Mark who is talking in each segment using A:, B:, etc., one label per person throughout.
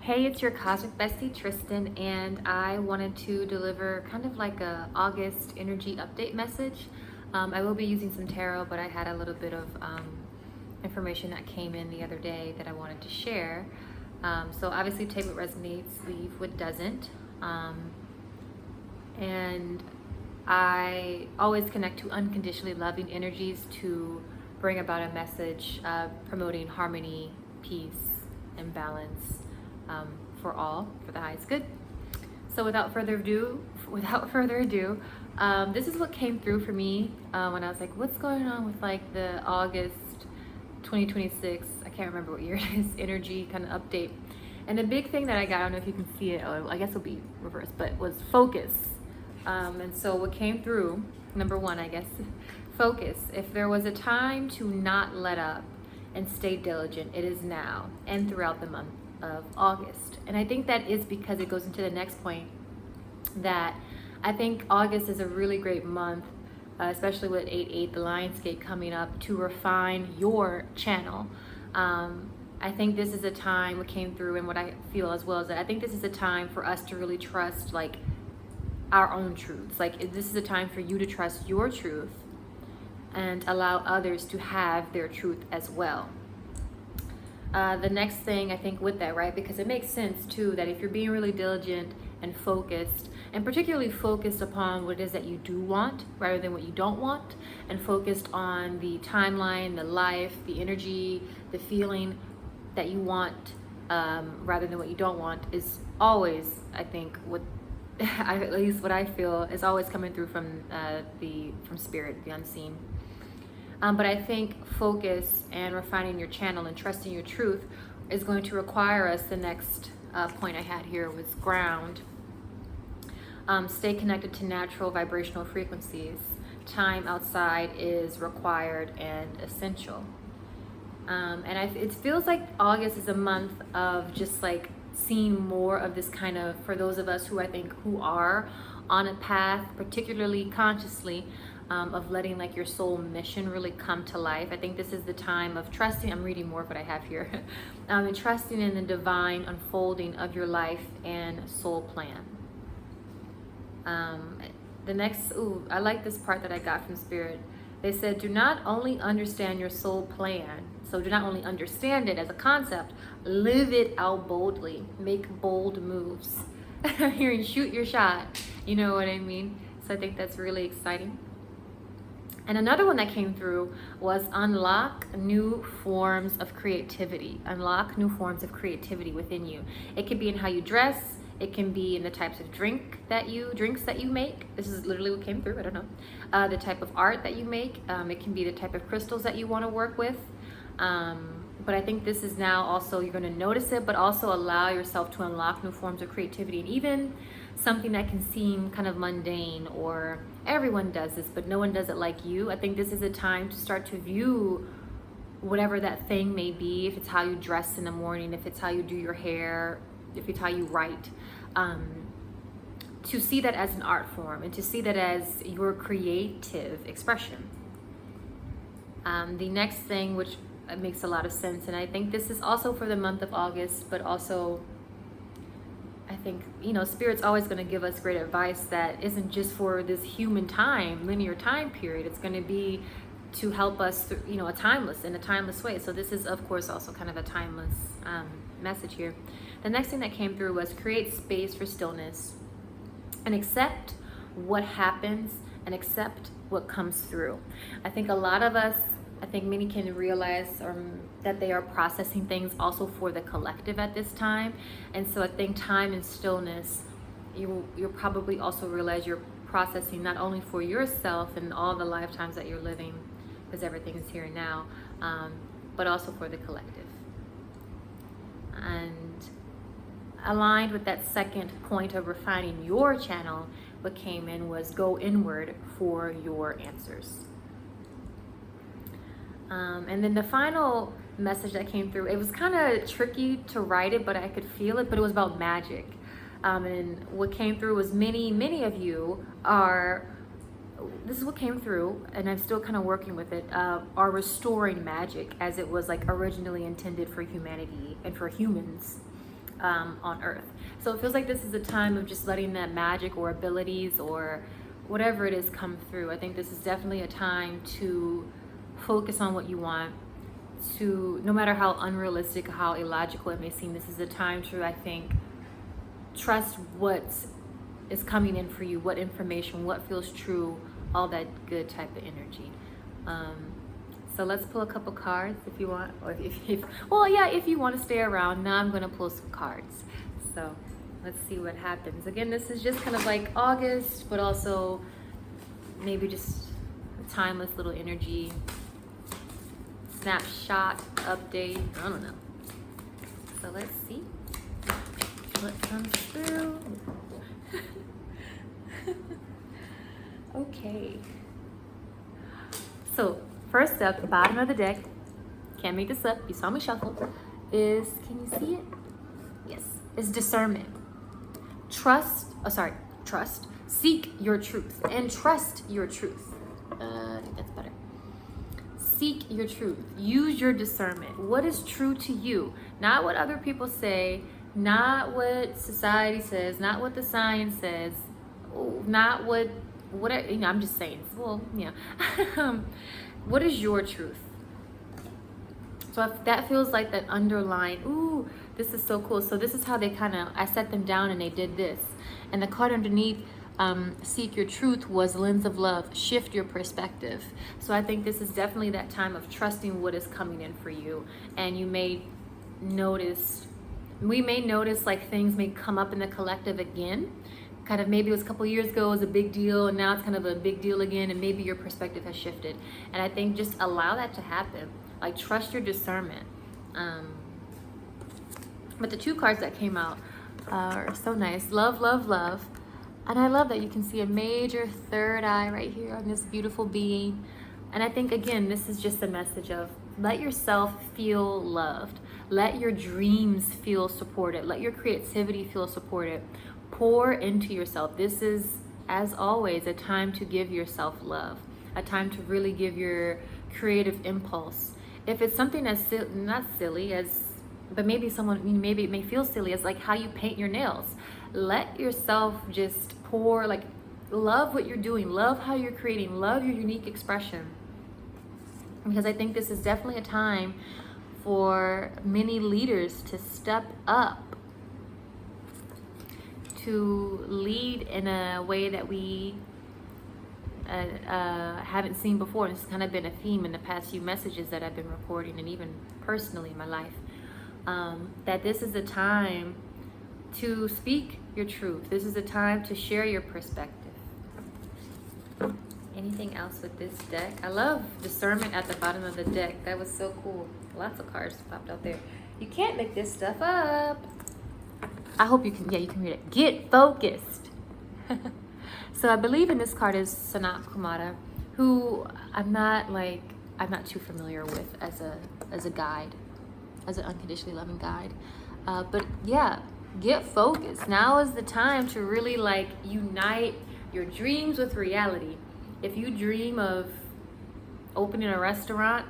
A: Hey, it's your cosmic bestie Tristan, and I wanted to deliver kind of like a August energy update message. I will be using some tarot, but I had a little bit of information that came in the other day that I wanted to share. So obviously, take what resonates, leave what doesn't. And I always connect to unconditionally loving energies to bring about a message promoting harmony, peace, and balance um, for all, for the highest good. So without further ado, this is what came through for me when I was like, what's going on with like the August 2026, I can't remember what year it is, energy kind of update. And the big thing that I got, I don't know if you can see it, or I guess it'll be reversed, but was focus. And so what came through, number one, I guess, focus. If there was a time to not let up and stay diligent, it is now and throughout the month of August. And I think that is because it goes into the next point that I think August is a really great month, especially with 8/8, the Lionsgate coming up, to refine your channel. I think this is a time, what came through and what I feel as well, is that I think this is a time for us to really trust like our own truths. Like this is a time for you to trust your truth and allow others to have their truth as well. The next thing I think with that, right, because it makes sense too that if you're being really diligent and focused, and particularly focused upon what it is that you do want rather than what you don't want, and focused on the timeline, the life, the energy, the feeling that you want rather than what you don't want, is always, I think, what at least what I feel is always coming through from from spirit, the unseen. But I think focus and refining your channel and trusting your truth is going to require us. The next point I had here was ground. Stay connected to natural vibrational frequencies. Time outside is required and essential. It feels like August is a month of just like seeing more of this kind of, for those of us who I think who are on a path, particularly consciously, of letting like your soul mission really come to life. I think this is the time of trusting. I'm reading more of what I have here. And trusting in the divine unfolding of your life and soul plan. The next, I like this part that I got from Spirit. They said, do not only understand your soul plan, so do not only understand it as a concept, live it out boldly, make bold moves. Hearing shoot your shot, you know what I mean? So I think that's really exciting. And another one that came through was unlock new forms of creativity. Unlock new forms of creativity within you. It could be in how you dress. It can be in the types of drinks that you make. This is literally what came through, I don't know. The type of art that you make. It can be the type of crystals that you want to work with. But I think this is now also, you're going to notice it, but also allow yourself to unlock new forms of creativity. And even something that can seem kind of mundane, or everyone does this, but no one does it like you. I think this is a time to start to view whatever that thing may be, if it's how you dress in the morning, if it's how you do your hair, if it's how you write, to see that as an art form and to see that as your creative expression. The next thing, which makes a lot of sense, and I think this is also for the month of August, but also I think, you know, Spirit's always going to give us great advice that isn't just for this human time, linear time period. It's going to be to help us through, you know, in a timeless way. So this is, of course, also kind of a timeless message here. The next thing that came through was create space for stillness and accept what happens and accept what comes through. I think a lot of us, I think many can realize that they are processing things also for the collective at this time. And so I think time and stillness, you'll probably also realize you're processing not only for yourself and all the lifetimes that you're living, because everything is here and now, but also for the collective. And aligned with that second point of refining your channel, what came in was go inward for your answers. And then the final message that came through, it was kind of tricky to write it, but I could feel it, but it was about magic. And what came through was many of you are, this is what came through, and I'm still kind of working with it, are restoring magic as it was like originally intended for humanity and for humans. on earth. So it feels like this is a time of just letting that magic or abilities or whatever it is come through. I think this is definitely a time to focus on what you want, to, no matter how unrealistic, how illogical it may seem, this is a time to, I think, trust what is coming in for you, what information, what feels true, all that good type of energy. So let's pull a couple cards if you want, or if you want to stay around. Now I'm going to pull some cards. So let's see what happens. Again, this is just kind of like August, but also maybe just a timeless little energy, snapshot, update, I don't know. So let's see what comes through. Okay. So first up, the bottom of the deck, can't make this up, you saw me shuffle, is, can you see it? Yes, is discernment. Trust, seek your truth and trust your truth. I think that's better. Seek your truth, use your discernment. What is true to you? Not what other people say, not what society says, not what the science says, not what I'm just saying, well, yeah. What is your truth? So if that feels like that underlying, ooh, this is so cool. So this is how they I set them down and they did this. And the card underneath, seek your truth, was lens of love, shift your perspective. So I think this is definitely that time of trusting what is coming in for you. And you may notice, we may notice like things may come up in the collective again. Kind of maybe it was a couple years ago, it was a big deal, and now it's kind of a big deal again, and maybe your perspective has shifted. And I think just allow that to happen. Like, trust your discernment. But the two cards that came out are so nice. Love, love, love. And I love that you can see a major third eye right here on this beautiful being. And I think, again, this is just a message of let yourself feel loved. Let your dreams feel supported. Let your creativity feel supported. Pour into yourself. This is, as always, a time to give yourself love, a time to really give your creative impulse. If it's something that's not silly, but maybe maybe it may feel silly, as like how you paint your nails. Let yourself just pour, like, love what you're doing, love how you're creating, love your unique expression. Because I think this is definitely a time for many leaders to step up, to lead in a way that we haven't seen before. This has kind of been a theme in the past few messages that I've been recording, and even personally in my life, that this is a time to speak your truth. This is a time to share your perspective. Anything else with this deck? I love discernment at the bottom of the deck. That was so cool. Lots of cards popped out there. You can't make this stuff up. I hope you can, you can read it. Get focused. So I believe in this card is Sanat Kumara, who I'm not too familiar with as a guide, as an unconditionally loving guide. But yeah, get focused. Now is the time to really like unite your dreams with reality. If you dream of opening a restaurant,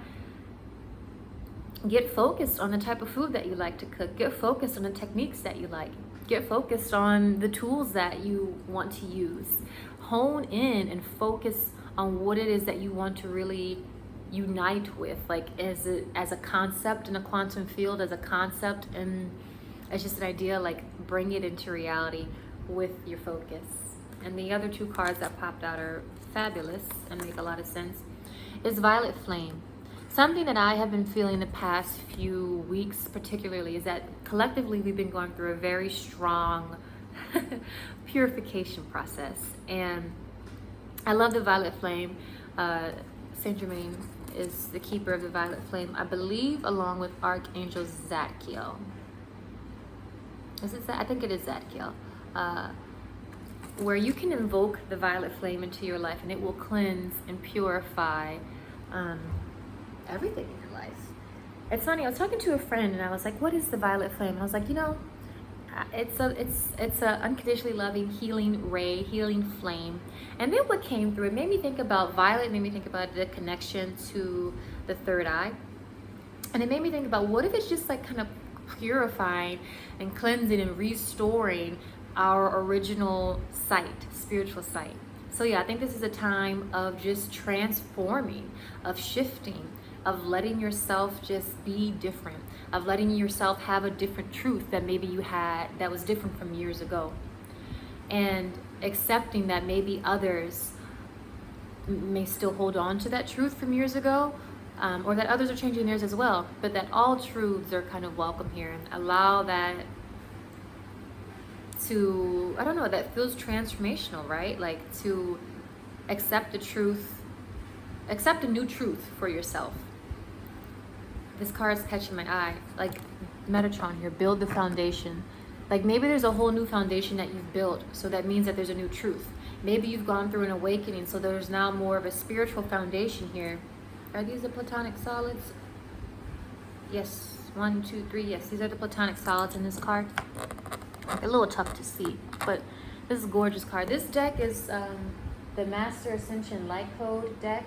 A: get focused on the type of food that you like to cook. Get focused on the techniques that you like. Get focused on the tools that you want to use. Hone in and focus on what it is that you want to really unite with, like as a concept in a quantum field, as a concept and as just an idea, like bring it into reality with your focus. And the other two cards that popped out are fabulous and make a lot of sense. Is Violet Flame. Something that I have been feeling the past few weeks particularly is that collectively we've been going through a very strong purification process. And I love the Violet Flame. Saint Germain is the keeper of the Violet Flame, I believe, along with Archangel Zadkiel. Is it I think it is Zadkiel. Where you can invoke the Violet Flame into your life and it will cleanse and purify everything in your life. It's funny, I was talking to a friend and I was like, what is the Violet Flame? And I was like, it's a unconditionally loving, healing ray, healing flame. And then what came through, it made me think about violet, made me think about the connection to the third eye. And it made me think about, what if it's just like kind of purifying and cleansing and restoring our original sight, spiritual sight. So yeah, I think this is a time of just transforming, of shifting, of letting yourself just be different, of letting yourself have a different truth that maybe you had that was different from years ago. And accepting that maybe others may still hold on to that truth from years ago, or that others are changing theirs as well, but that all truths are kind of welcome here, and allow that to, I don't know, that feels transformational, right? Like to accept the truth, accept a new truth for yourself. This card is catching my eye, like Metatron here, build the foundation. Like maybe there's a whole new foundation that you've built, so that means that there's a new truth. Maybe you've gone through an awakening, so there's now more of a spiritual foundation here. Are these the platonic solids? Yes, 1, 2, 3, yes, these are the platonic solids in this card. A little tough to see, but this is a gorgeous card. This deck is the Master Ascension Light Code deck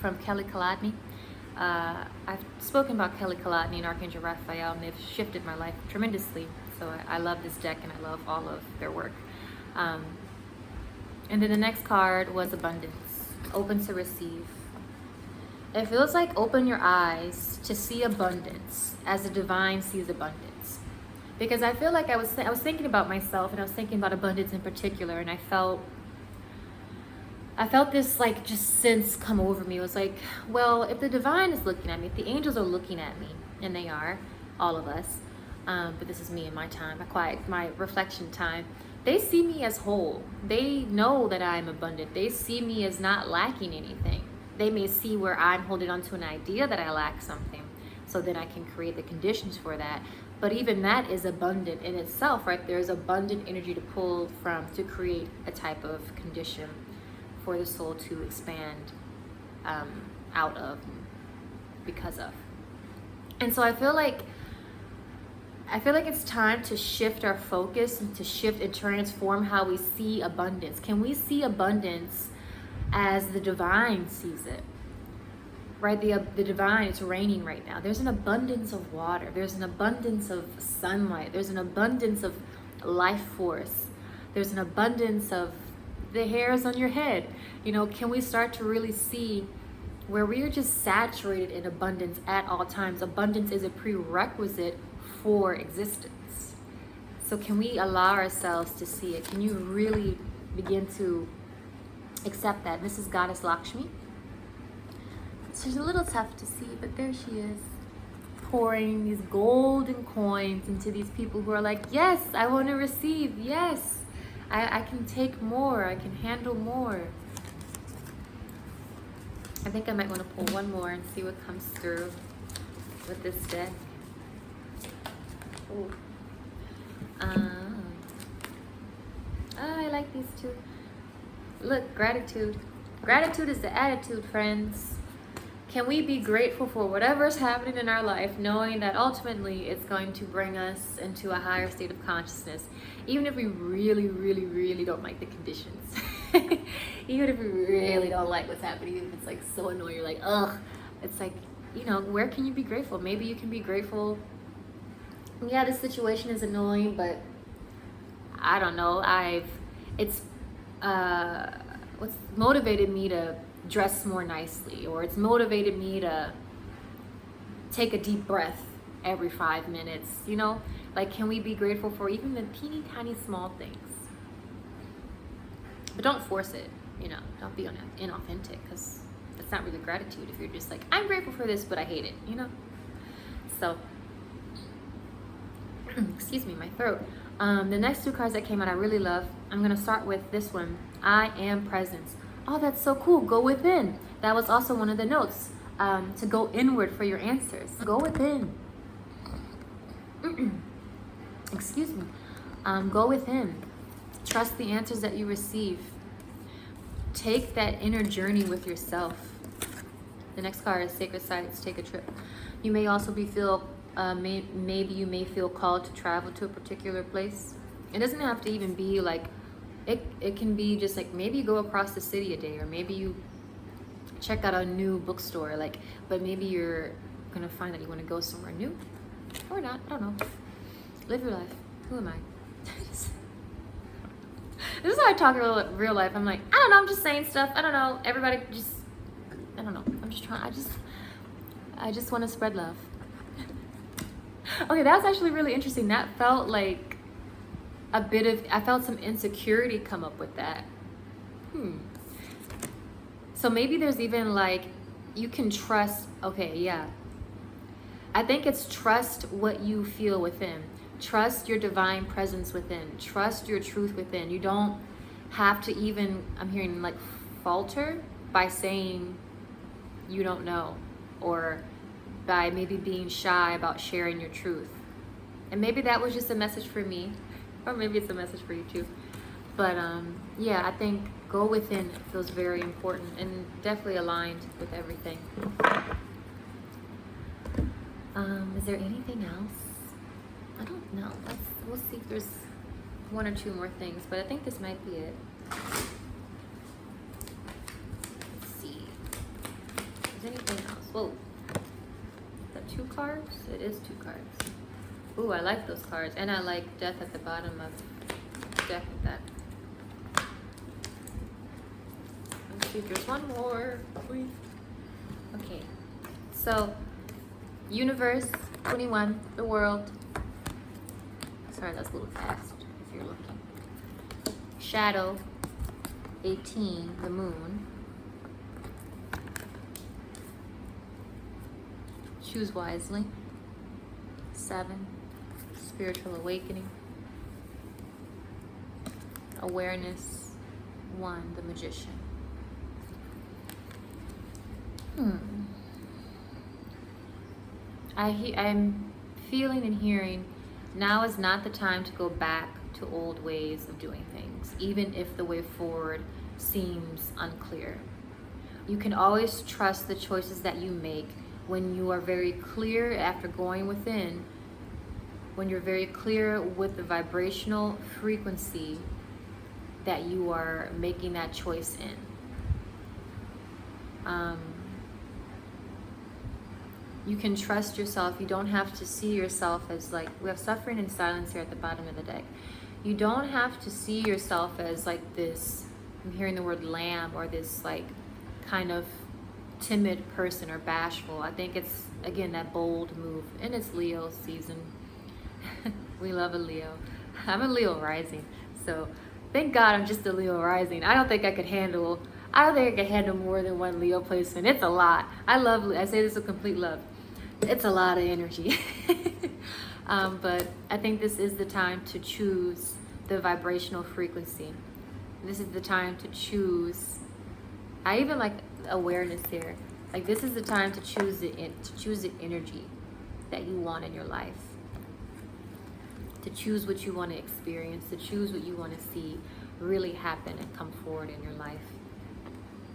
A: from Kelly Kaladny. I've spoken about Kelly Kaladny and Archangel Raphael, and they've shifted my life tremendously. So I love this deck, and I love all of their work. And then the next card was Abundance, open to receive. It feels like open your eyes to see abundance as the divine sees abundance. Because I feel like I was thinking about myself, and I was thinking about abundance in particular, and I felt this like just sense come over me. It was like, well, if the divine is looking at me, if the angels are looking at me, and they are, all of us, but this is me in my time, my reflection time, they see me as whole. They know that I'm abundant. They see me as not lacking anything. They may see where I'm holding on to an idea that I lack something, so then I can create the conditions for that. But even that is abundant in itself, right? There's abundant energy to pull from to create a type of condition for the soul to expand out of, because of. And so I feel like it's time to shift our focus and to shift and transform how we see abundance. Can we see abundance as the divine sees it? Right, the divine, it's raining right now. There's an abundance of water. There's an abundance of sunlight. There's an abundance of life force. There's an abundance of the hairs on your head. You know, can we start to really see where we are just saturated in abundance at all times? Abundance is a prerequisite for existence. So can we allow ourselves to see it? Can you really begin to accept that? This is Goddess Lakshmi. She's a little tough to see, but there she is, pouring these golden coins into these people who are like, yes, I want to receive. Yes, I can take more. I can handle more. I think I might want to pull one more and see what comes through with this deck. Oh, I like these two. Look, gratitude. Gratitude is the attitude, friends. Can we be grateful for whatever's happening in our life, knowing that ultimately it's going to bring us into a higher state of consciousness, even if we really, really, really don't like the conditions. Even if we really don't like what's happening, even if it's like so annoying, you're like, ugh. It's like, you know, where can you be grateful? Maybe you can be grateful, yeah, this situation is annoying, but I don't know, what's motivated me to dress more nicely, or it's motivated me to take a deep breath every 5 minutes, you know? Like, can we be grateful for even the teeny tiny small things? But don't force it, you know, don't be inauthentic, because that's not really gratitude if you're just like, I'm grateful for this, but I hate it, you know? So, excuse me, my throat. The next two cards that came out I really love. I'm gonna start with this one, I Am Presence. Oh, that's so cool. Go within. That was also one of the notes, to go inward for your answers. Go within. Excuse me. Go within. Trust the answers that you receive. Take that inner journey with yourself. The next card is Sacred Sites. Take a trip. You may also maybe you may feel called to travel to a particular place. It doesn't have to even be like, it can be just like, maybe you go across the city a day, or maybe you check out a new bookstore, like, but maybe you're gonna find that you want to go somewhere new. Or not, I don't know. Live your life. Who am I? This is how I talk in real life. I'm like, I don't know, I'm just saying stuff. I don't know. Everybody just, I don't know. I'm just trying, I just want to spread love. Okay, that was actually really interesting. That felt like a bit of, I felt some insecurity come up with that. So maybe there's even like, you can trust, okay, yeah. I think it's trust what you feel within. Trust your divine presence within. Trust your truth within. You don't have to even, I'm hearing like falter by saying you don't know, or by maybe being shy about sharing your truth. And maybe that was just a message for me, or maybe it's a message for you too. But yeah, I think go within feels very important and definitely aligned with everything. Is there anything else? I don't know. We'll see if there's one or two more things, but I think this might be it. Let's see. Is there anything else? Whoa. Is that 2 cards? It is 2 cards. Ooh, I like those cards. And I like death at the bottom of deck with that. Let's see if there's one more. Please. Okay. So, universe, 21, the world. Sorry, that's a little fast if you're looking. Shadow, 18, the moon. Choose wisely. 7, spiritual awakening. Awareness, 1, the magician. I'm feeling and hearing now is not the time to go back to old ways of doing things, even if the way forward seems unclear. You can always trust the choices that you make when you are very clear after going within, when you're very clear with the vibrational frequency that you are making that choice in. You can trust yourself. You don't have to see yourself as like, we have suffering and silence here at the bottom of the deck. You don't have to see yourself as like this, I'm hearing the word lamb, or this like kind of timid person or bashful. I think it's, again, that bold move. And it's Leo season. We love a Leo. I'm a Leo rising. So thank God I'm just a Leo rising. I don't think I could handle more than one Leo placement. It's a lot. I say this with complete love. It's a lot of energy. But I think this is the time to choose the vibrational frequency. This is the time to choose. I even like awareness here. Like, this is the time to choose the energy that you want in your life. To choose what you want to experience. To choose what you want to see really happen and come forward in your life.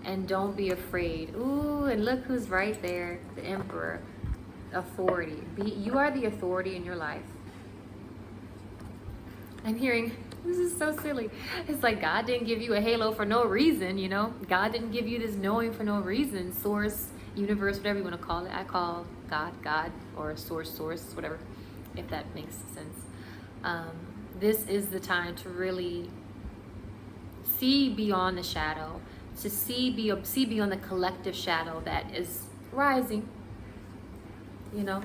A: And don't be afraid. Ooh, and look who's right there, the Emperor. Authority. You are the authority in your life. I'm hearing, this is so silly. It's like God didn't give you a halo for no reason, you know? God didn't give you this knowing for no reason. Source, universe, whatever you want to call it. I call God, or source, whatever, if that makes sense. This is the time to really see beyond the shadow, to see beyond the collective shadow that is rising. You know,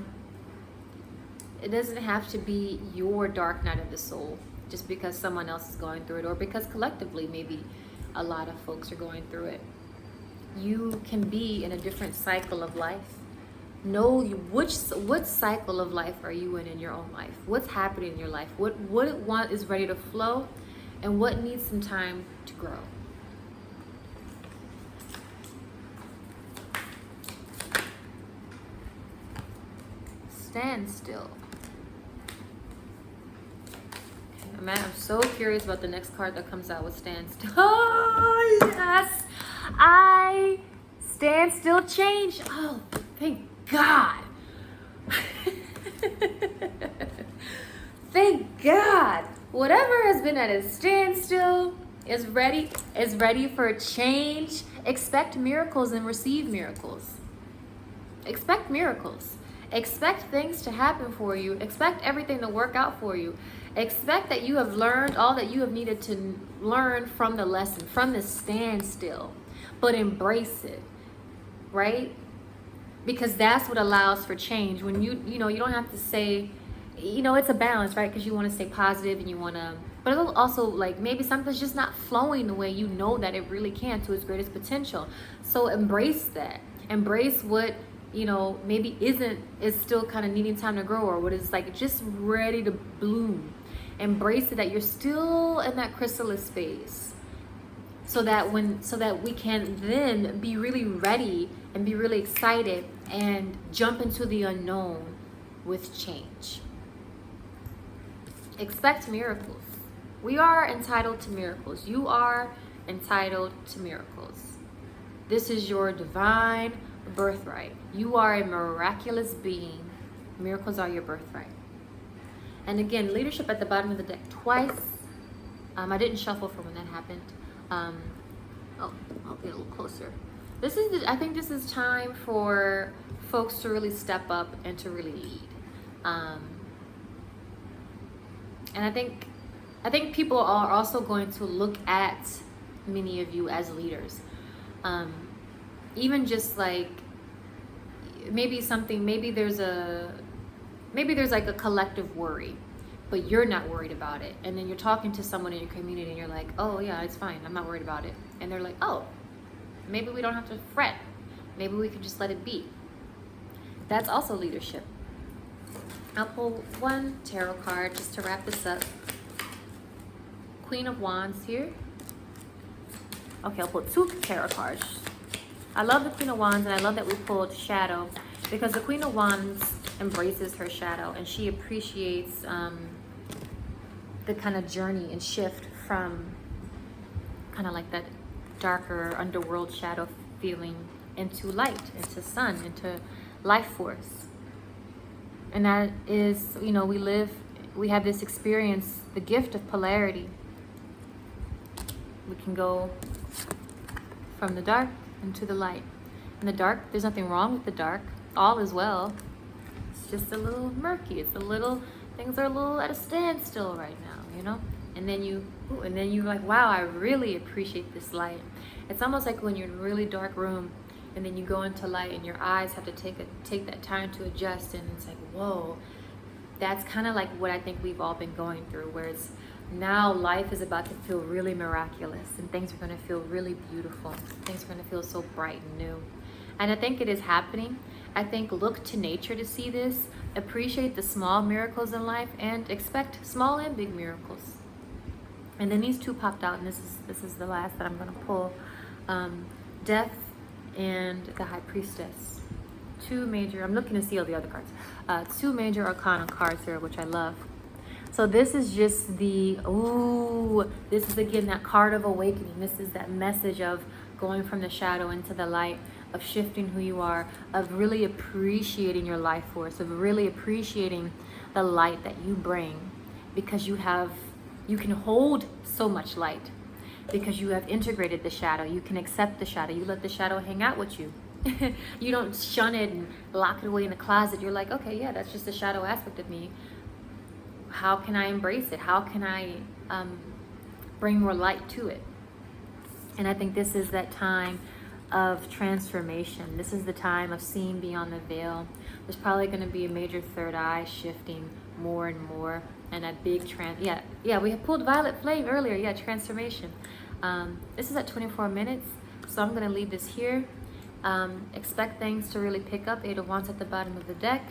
A: it doesn't have to be your dark night of the soul just because someone else is going through it, or because collectively maybe a lot of folks are going through it. You can be in a different cycle of life. Know what cycle of life are you in your own life? What's happening in your life? What is ready to flow, and what needs some time to grow? Standstill. Man, I'm so curious about the next card that comes out with Standstill. Oh, yes! I stand still change. Oh, thank God. Thank God. Whatever has been at a standstill is ready for change. Expect miracles and receive miracles. Expect miracles. Expect things to happen for you. Expect everything to work out for you. Expect that you have learned all that you have needed to learn from the lesson, from the standstill. But embrace it, right? Because that's what allows for change. When you don't have to say, it's a balance, right? Because you want to stay positive and you want to, but it'll also, like, maybe something's just not flowing the way you know that it really can to its greatest potential. So embrace that. Embrace what, maybe is still kind of needing time to grow, or what is like just ready to bloom. Embrace it, that you're still in that chrysalis phase. So that we can then be really ready and be really excited and jump into the unknown with change. Expect miracles. We are entitled to miracles. You are entitled to miracles. This is your divine birthright. You are a miraculous being. Miracles are your birthright. And again, leadership at the bottom of the deck twice. I didn't shuffle for when that happened. I'll get a little closer. I think this is time for folks to really step up and to really lead. And I think people are also going to look at many of you as leaders. Even just like maybe there's like a collective worry, but you're not worried about it. And then you're talking to someone in your community and you're like, oh yeah, it's fine, I'm not worried about it. And they're like, oh, maybe we don't have to fret. Maybe we can just let it be. That's also leadership. I'll pull one tarot card just to wrap this up. Queen of Wands here. Okay, I'll pull two tarot cards. I love the Queen of Wands, and I love that we pulled Shadow, because the Queen of Wands embraces her shadow and she appreciates the kind of journey and shift from kind of like that darker underworld shadow feeling into light, into sun, into life force. And that is, we have this experience, the gift of polarity. We can go from the dark into the light. In the dark, there's nothing wrong with the dark. All is well. It's just a little murky. Things are a little at a standstill right now, And then you're like, wow, I really appreciate this light. It's almost like when you're in a really dark room and then you go into light and your eyes have to take that time to adjust, and it's like, whoa. That's kind of like what I think we've all been going through, where it's now life is about to feel really miraculous and things are going to feel really beautiful. Things are going to feel so bright and new. And I think it is happening. I think look to nature to see this. Appreciate the small miracles in life and expect small and big miracles. And then these two popped out, and this is the last that I'm going to pull. Death and the High Priestess. I'm looking to see all the other cards. Two major arcana cards here, which I love. So this is just this is again that card of awakening. This is that message of going from the shadow into the light, of shifting who you are, of really appreciating your life force, of really appreciating the light that you bring, because you can hold so much light, because you have integrated the shadow. You can accept the shadow. You let the shadow hang out with you. You don't shun it and lock it away in the closet. You're like, okay, yeah, that's just the shadow aspect of me. How can I embrace it? How can I bring more light to it? And I think this is that time of transformation. This is the time of seeing beyond the veil. There's probably going to be a major third eye shifting more and more, and a big we have pulled Violet Flame earlier. Transformation. This is at 24 minutes, so I'm going to leave this here. Expect things to really pick up. 8 of Wands at the bottom of the deck.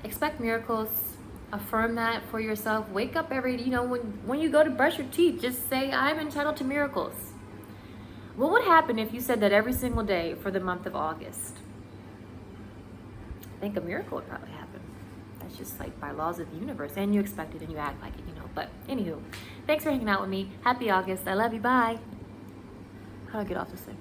A: Expect miracles. Affirm that for yourself. Wake up when you go to brush your teeth, just say, I'm entitled to miracles. What would happen if you said that every single day for the month of August? I think a miracle would probably happen. That's just like by laws of the universe, and you expect it and you act like it, But anywho, thanks for hanging out with me. Happy August. I love you. Bye. How do I get off this thing?